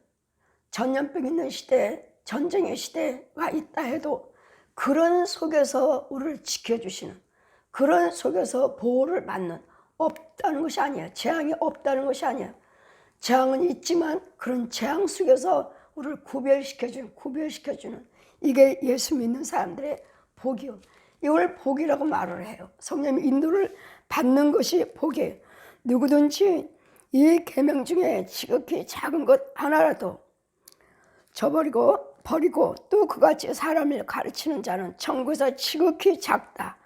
전염병 있는 시대에, 전쟁의 시대가 있다 해도 그런 속에서 우리를 지켜주시는, 그런 속에서 보호를 받는, 없다는 것이 아니야. 재앙이 없다는 것이 아니야. 재앙은 있지만 그런 재앙 속에서 우리를 구별시켜주는 이게 예수 믿는 사람들의 복이요. 이걸 복이라고 말을 해요. 성령의 인도를 받는 것이 복이에요. 누구든지 이 계명 중에 지극히 작은 것 하나라도 버리고 또 그같이 사람을 가르치는 자는 천국에서 지극히 작다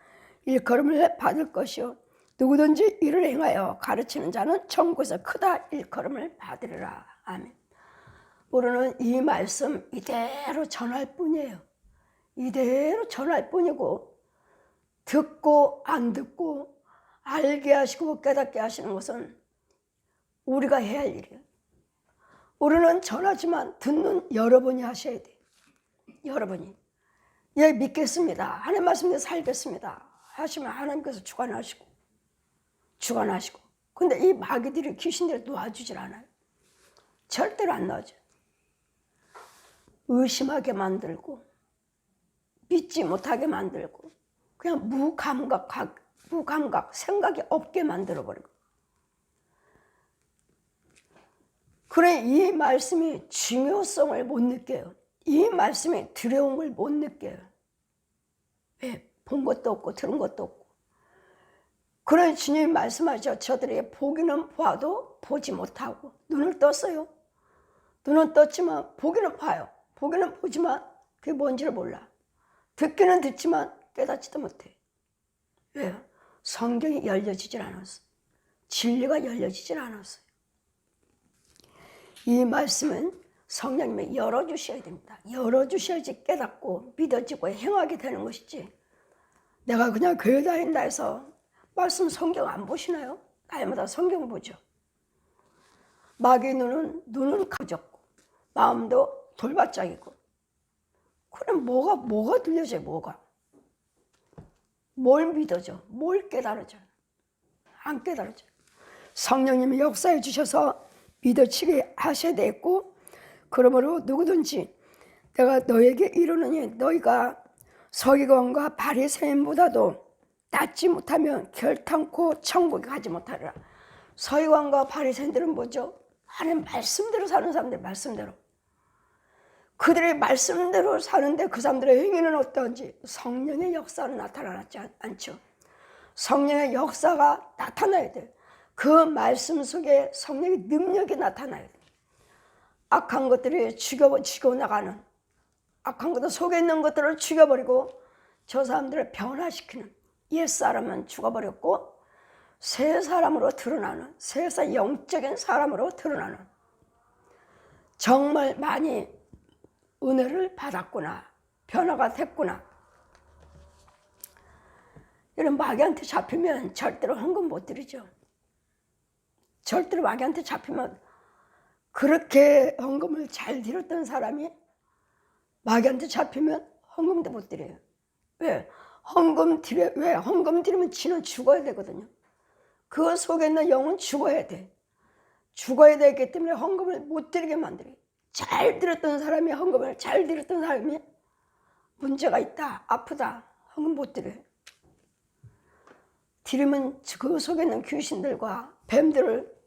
일컬음을 받을 것이요, 누구든지 이를 행하여 가르치는 자는 천국에서 크다 일컬음을 받으리라. 아멘. 우리는 이 말씀 이대로 전할 뿐이에요. 이대로 전할 뿐이고, 듣고 안 듣고 알게 하시고 깨닫게 하시는 것은 우리가 해야 할 일이에요. 우리는 전하지만 듣는 여러분이 하셔야 돼요. 여러분이. 예, 믿겠습니다. 하나님 말씀대로 살겠습니다 하시면 하나님께서 주관하시고. 근데 이 마귀들이 귀신들이 놓아주질 않아요. 절대로 안 놓아줘요. 의심하게 만들고 믿지 못하게 만들고 그냥 무감각 생각이 없게 만들어버리고. 그래, 이 말씀이 중요성을 못 느껴요. 이 말씀이 두려운 걸 못 느껴요. 왜? 본 것도 없고 들은 것도 없고. 그래, 주님이 말씀하죠. 저들에게 보기는 봐도 보지 못하고. 눈을 떴어요. 눈은 떴지만 보기는 봐요. 보기는 보지만 그게 뭔지를 몰라. 듣기는 듣지만 깨닫지도 못해. 왜요? 성경이 열려지질 않았어. 진리가 열려지질 않았어요. 이 말씀은 성령님이 열어주셔야 됩니다. 열어주셔야지 깨닫고 믿어지고 행하게 되는 것이지, 내가 그냥 교회 다닌다 해서 말씀 성경 안 보시나요? 날마다 성경 보죠. 마귀의 눈은 가졌고 마음도 돌바짝이고, 그럼 뭐가 들려져요? 뭘 믿어져? 뭘 깨달아져? 안 깨달아져. 성령님이 역사해 주셔서 믿어지게 하셔야 되겠고, 그러므로 누구든지 내가 너에게 이르노니 너희가 서기관과 바리새인보다도 낫지 못하면 결탄코 천국에 가지 못하리라. 서기관과 바리새인들은 뭐죠? 하나님 말씀대로 사는 사람들, 말씀대로. 그들의 말씀대로 사는데 그 사람들의 행위는 어떤지 성령의 역사는 나타나지 않죠. 성령의 역사가 나타나야 돼. 그 말씀 속에 성령의 능력이 나타나야 돼. 악한 것들이 죽여나가는, 악한 것들 속에 있는 것들을 죽여버리고 저 사람들을 변화시키는, 옛사람은 죽어버렸고 새 사람으로 드러나는, 새 영적인 사람으로 드러나는, 정말 많이 은혜를 받았구나, 변화가 됐구나. 이런 마귀한테 잡히면 절대로 헌금 못 드리죠. 절대로 마귀한테 잡히면, 그렇게 헌금을 잘 드렸던 사람이 마귀한테 잡히면 헌금도 못 드려요. 왜? 헌금 드리면 지는 죽어야 되거든요. 그 속에 있는 영은 죽어야 돼. 죽어야 되기 때문에 헌금을 못 드리게 만들어요. 잘 드렸던 사람이, 헌금을 잘 드렸던 사람이 문제가 있다, 아프다, 헌금 못 드려요. 드리면 그 속에 있는 귀신들과 뱀들을,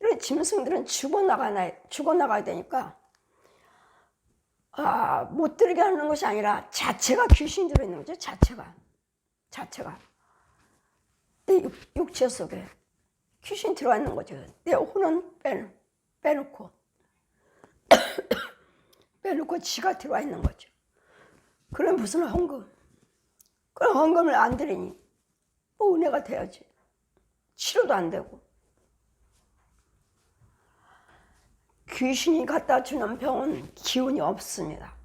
이런 짐승들은 죽어나가야 되니까, 못 드리게 하는 것이 아니라 자체가 귀신이 들어있는 거죠. 자체가 내 육체 속에 귀신이 들어와 있는 거죠. 내 혼은 빼놓고 지가 들어와 있는 거죠. 그럼 무슨 헌금? 그럼 헌금을 안 드리니 뭐 은혜가 돼야지. 치료도 안 되고. 귀신이 갖다 주는 병은 기운이 없습니다.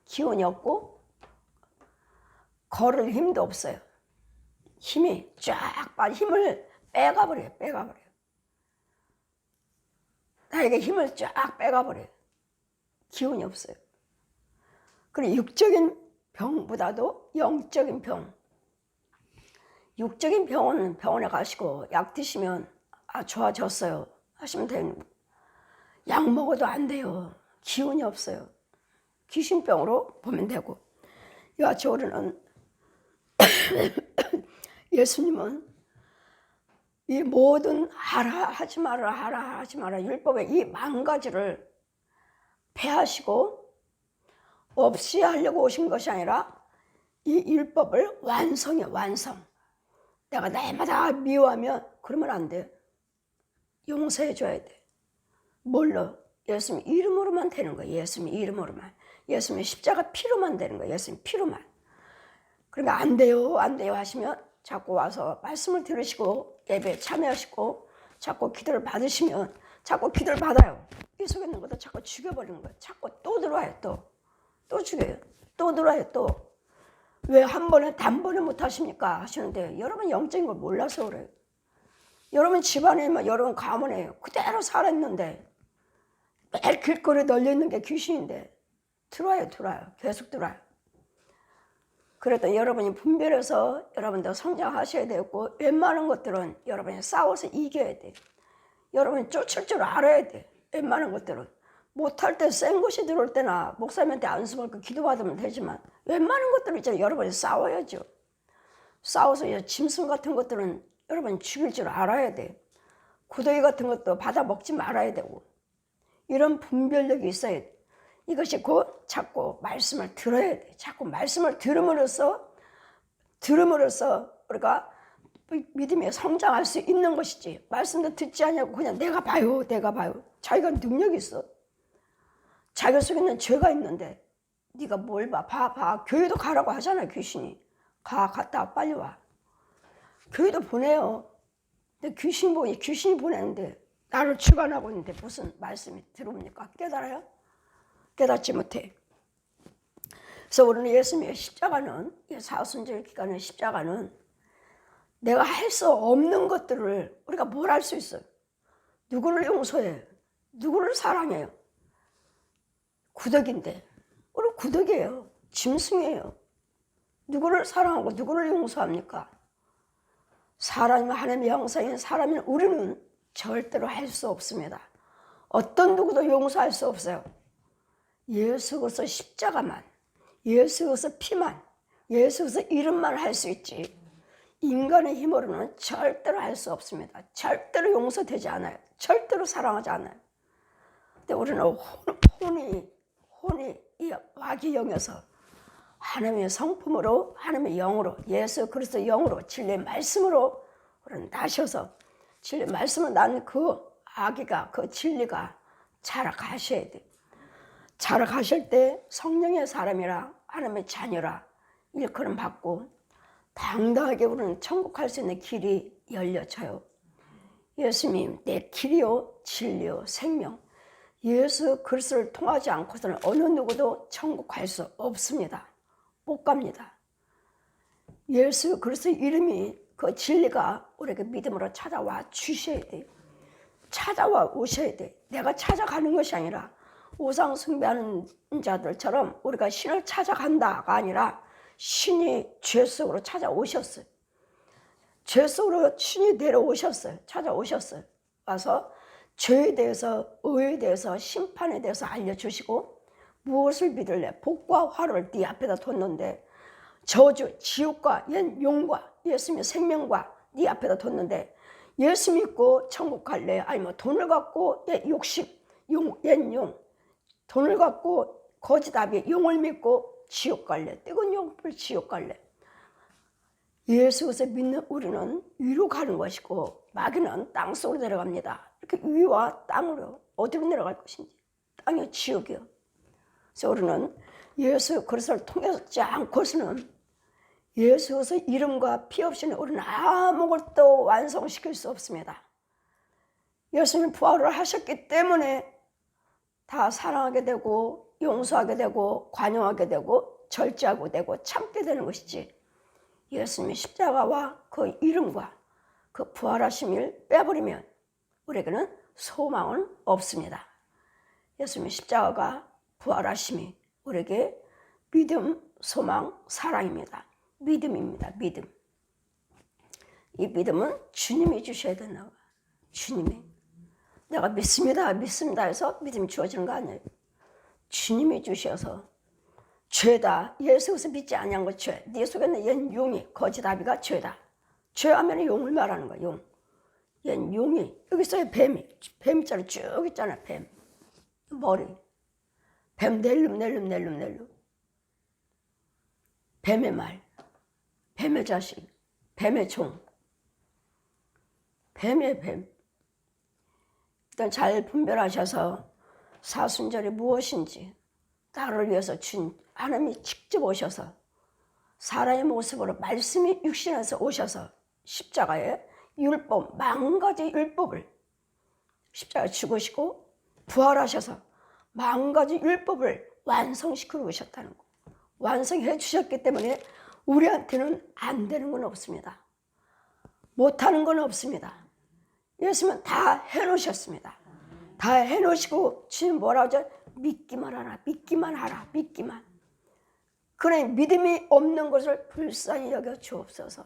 기운이 없고 걸을 힘도 없어요. 힘이 쫙 빠져, 힘을 빼가버려요. 나에게 힘을 쫙 빼가버려요. 기운이 없어요. 그리고 육적인 병보다도 영적인 병. 육적인 병은 병원에 가시고 약 드시면 좋아졌어요 하시면 되는 거예요. 약 먹어도 안 돼요. 기운이 없어요. 귀신병으로 보면 되고, 이와 같이 우리는 예수님은 이 모든 하지 마라 율법의 이 만 가지를 폐하시고 없이 하려고 오신 것이 아니라 이 율법을 완성. 내가 날마다 미워하면 그러면 안 돼. 용서해 줘야 돼. 뭘로? 예수님 이름으로만 되는 거예요. 예수님 이름으로만. 예수님의 십자가 피로만 되는 거예요. 예수님 피로만. 그러니까 안 돼요 하시면 자꾸 와서 말씀을 들으시고 예배에 참여하시고 자꾸 기도를 받으시면 자꾸 기도를 받아요. 이 속에 있는 것도 자꾸 죽여버리는 거예요. 자꾸 또 들어와요. 또 죽여요. 또 들어와요. 또. 왜 한 번에 단번에 못 하십니까? 하시는데 여러분 영적인 걸 몰라서 그래요. 여러분 집안에, 여러분 가문에 그대로 살았는데 매일 길거리에 널려있는 게 귀신인데 들어와요. 계속 들어와요. 그랬더니 여러분이 분별해서 여러분도 성장하셔야 되고, 웬만한 것들은 여러분이 싸워서 이겨야 돼. 여러분이 쫓을 줄 알아야 돼. 웬만한 것들은. 못할 때 센 것이 들어올 때나 목사님한테 안수 받고 기도받으면 되지만, 웬만한 것들은 이제 여러분이 싸워야죠. 싸워서 짐승 같은 것들은 여러분이 죽일 줄 알아야 돼. 구더기 같은 것도 받아 먹지 말아야 되고, 이런 분별력이 있어야 돼. 이것이 곧 자꾸 말씀을 들어야 돼. 자꾸 말씀을 들음으로써 우리가 믿음에 성장할 수 있는 것이지, 말씀도 듣지 않냐고 그냥 내가 봐요. 자기가 능력이 있어. 자기 속에 있는 죄가 있는데 네가 뭘 봐? 봐. 교회도 가라고 하잖아요, 귀신이. 갔다 와, 빨리 와. 교회도 보내요. 근데 귀신이 보내는데 나를 주관하고 있는데 무슨 말씀이 들어옵니까? 깨달아요? 깨닫지 못해. 그래서 우리는 예수님의 십자가는, 사순절 기간의 십자가는 내가 할 수 없는 것들을 우리가 뭘 할 수 있어요? 누구를 용서해? 누구를 사랑해요? 구덕인데. 우리 구덕이에요. 짐승이에요. 누구를 사랑하고 누구를 용서합니까? 사람이 하나님의 형상인 사람인 우리는 절대로 할 수 없습니다. 어떤 누구도 용서할 수 없어요. 예수 그리스도 십자가만, 예수 그리스도 피만, 예수 그리스도 이름만 할 수 있지. 인간의 힘으로는 절대로 할 수 없습니다. 절대로 용서되지 않아요. 절대로 사랑하지 않아요. 근데 우리는 혼이 이 마귀 영에서 하나님의 성품으로, 하나님의 영으로, 예수 그리스도 영으로, 진리의 말씀으로 우리는 나셔서 진리의 말씀을 낳는 그 아기가, 그 진리가 자라가셔야 돼. 자라가실 때 성령의 사람이라, 하나님의 자녀라 일컬음 받고 당당하게 우리는 천국 갈 수 있는 길이 열려져요. 예수님, 내 길이요, 진리요, 생명. 예수 그리스도를 통하지 않고서는 어느 누구도 천국 갈 수 없습니다. 못 갑니다. 예수 그리스도 이름이, 그 진리가 우리에게 믿음으로 찾아와 주셔야 돼요. 찾아와 오셔야 돼. 내가 찾아가는 것이 아니라 우상 숭배하는 자들처럼 우리가 신을 찾아간다가 아니라 신이 죄 속으로 찾아오셨어요. 죄 속으로 신이 내려오셨어요. 찾아오셨어요. 와서 죄에 대해서, 의에 대해서, 심판에 대해서 알려주시고 무엇을 믿을래? 복과 화를 네 앞에다 뒀는데 저주, 지옥과 옛 용과 예수님의 생명과 네 앞에다 뒀는데 예수 믿고 천국 갈래? 아니면 돈을 갖고 옛 욕심, 옛 용, 돈을 갖고 거짓아비 용을 믿고 지옥 갈래? 뜨거운 용불 지옥 갈래? 예수 그리스도 믿는 우리는 위로 가는 것이고 마귀는 땅속으로 내려갑니다. 이렇게 위와 땅으로 어디로 내려갈 것인지. 땅이 지옥이요. 그래서 우리는 예수 그리스도를 통하지 않고서는 예수 그리스도 이름과 피 없이는 우리는 아무것도 완성시킬 수 없습니다. 예수님 부활을 하셨기 때문에 다 사랑하게 되고 용서하게 되고 관용하게 되고 절제하게 되고 참게 되는 것이지, 예수님의 십자가와 그 이름과 그 부활하심을 빼버리면 우리에게는 소망은 없습니다. 예수님의 십자가가 부활하심이 우리에게 믿음, 소망, 사랑입니다. 믿음입니다. 믿음. 이 믿음은 주님이 주셔야 된다고 봐요. 주님이. 내가 믿습니다, 믿습니다 해서 믿음이 주어지는 거 아니에요. 주님이 주셔서 죄다. 예수 그리스도 믿지 아니한 거 죄. 네 속에 있는 옛 용이, 거짓아비가 죄다. 죄하면 용을 말하는 거야. 용. 옛 용이. 여기 있어요. 뱀이. 뱀자로 쭉 있잖아. 뱀. 머리. 뱀 낼름. 뱀의 말. 뱀의 자식. 뱀의 종. 뱀의 뱀. 일단 잘 분별하셔서 사순절이 무엇인지, 나를 위해서 준 하나님이 직접 오셔서 사람의 모습으로 말씀이 육신에서 오셔서 십자가의 율법, 10,000가지 율법을 십자가에 죽으시고 부활하셔서 10,000가지 율법을 완성시키고 오셨다는 거. 완성해 주셨기 때문에 우리한테는 안 되는 건 없습니다. 못하는 건 없습니다. 예수님은 다 해놓으셨습니다. 다 해놓으시고 주님 뭐라고 하죠? 믿기만 하라, 믿기만 하라, 믿기만. 그래, 믿음이 없는 것을 불쌍히 여겨 주옵소서.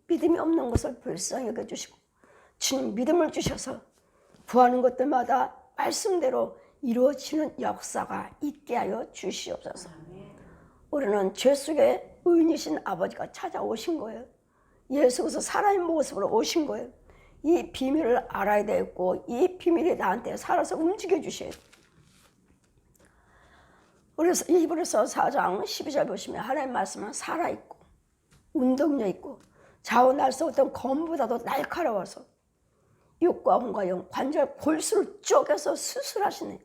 믿음이 없는 것을 불쌍히 여겨 주시고 주님 믿음을 주셔서 구하는 것들마다 말씀대로 이루어지는 역사가 있게 하여 주시옵소서. 우리는 죄 속에 의인이신 아버지가 찾아오신 거예요. 예수 그리스도 사람의 모습으로 오신 거예요. 이 비밀을 알아야 되고 이 비밀이 나한테 살아서 움직여 주셔야 돼요. 그래서 히브리서 4장 12절 보시면 하나님의 말씀은 살아있고 운동력 있고 좌우날서 어떤 검보다도 날카로워서 육과 혼과 영, 관절 골수를 쪼개서 수술하시네.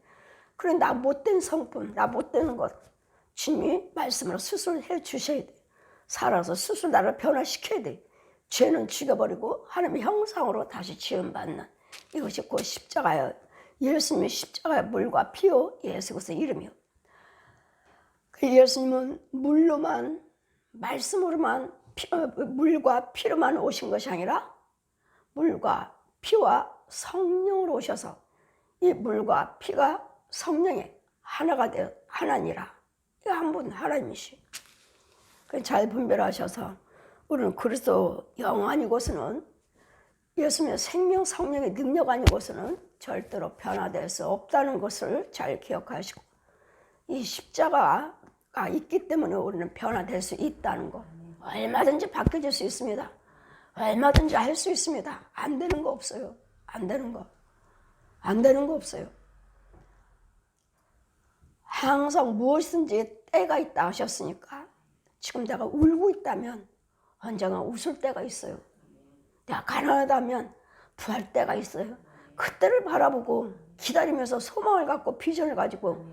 그래, 나 못된 성품, 나 못되는 것, 주님이 말씀으로 수술해 주셔야 돼. 살아서 스스로 나를 변화시켜야 돼. 죄는 죽여버리고 하나님의 형상으로 다시 지음받는 이것이 곧 십자가예요. 예수님의 십자가의 물과 피요 예수 그리스도의 이름이요. 예수님은 물로만 말씀으로만 물과 피로만 오신 것이 아니라 물과 피와 성령으로 오셔서 이 물과 피가 성령의 하나가 되어 하나니라. 이 한 분 하나님이시. 잘 분별하셔서 우리는 그리스도 영 아니고서는 예수님의 생명 성령의 능력 아니고서는 절대로 변화될 수 없다는 것을 잘 기억하시고 이 십자가가 있기 때문에 우리는 변화될 수 있다는 것. 얼마든지 바뀌어질 수 있습니다. 얼마든지 할 수 있습니다. 안 되는 거 없어요. 안 되는 거. 안 되는 거 없어요. 항상 무엇이든지 때가 있다 하셨으니까 지금 내가 울고 있다면 언젠가 웃을 때가 있어요. 내가 가난하다면 부할 때가 있어요. 그때를 바라보고 기다리면서 소망을 갖고 비전을 가지고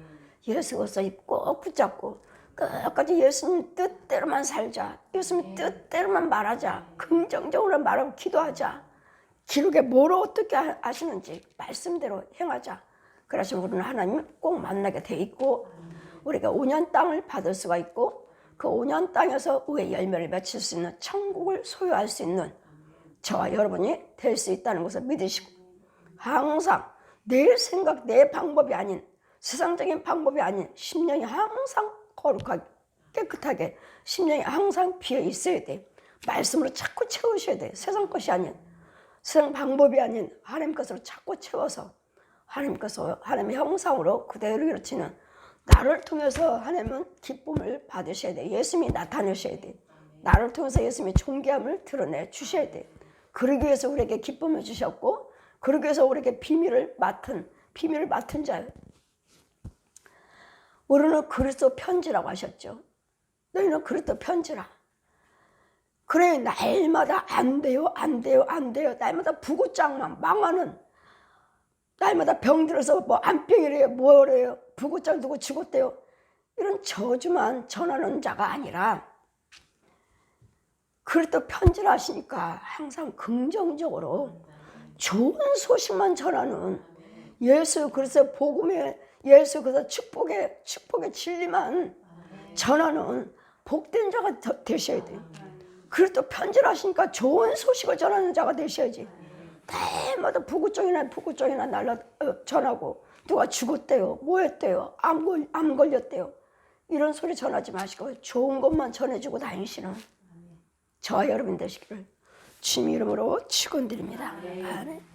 예수 그리스도 꼭 붙잡고 끝까지 예수님 뜻대로만 살자. 예수님 뜻대로만 말하자. 긍정적으로 말하고 기도하자. 기록에 뭘 어떻게 하시는지 말씀대로 행하자. 그래서 우리는 하나님을 꼭 만나게 돼 있고 우리가 5년 땅을 받을 수가 있고 그 5년 땅에서 의의 열매를 맺힐 수 있는 천국을 소유할 수 있는 저와 여러분이 될 수 있다는 것을 믿으시고 항상 내 생각, 내 방법이 아닌 세상적인 방법이 아닌 심령이 항상 거룩하게 깨끗하게 심령이 항상 비어 있어야 돼. 말씀으로 자꾸 채우셔야 돼. 세상 것이 아닌 세상 방법이 아닌 하나님 것으로 자꾸 채워서 하나님 것으로 하나님의 형상으로 그대로 이루치는 나를 통해서 하나님은 기쁨을 받으셔야 돼. 예수님이 나타내셔야 돼. 나를 통해서 예수님의 존귀함을 드러내 주셔야 돼. 그러기 위해서 우리에게 기쁨을 주셨고 그러기 위해서 우리에게 비밀을 맡은 자예요. 우리는 그리스도 편지라고 하셨죠. 너희는 그리스도 편지라. 그래 날마다 안 돼요. 날마다 부고장만 망하는 날마다 병들어서 뭐 안병이래요. 뭐래요. 부고장 두고 죽었대요. 이런 저주만 전하는 자가 아니라 그리스도 편지를 하시니까 항상 긍정적으로 좋은 소식만 전하는 예수 그리스도의 복음의 예수 그리스도 축복의 진리만 전하는 복된 자가 되셔야 돼요. 그리스도 편지를 하시니까 좋은 소식을 전하는 자가 되셔야지. 때마다 부고장이나 전하고 누가 죽었대요. 뭐 했대요. 암 걸렸대요. 이런 소리 전하지 마시고 좋은 것만 전해주고 다니시는 저와 여러분 되시기를 주님 이름으로 축원드립니다. 아멘.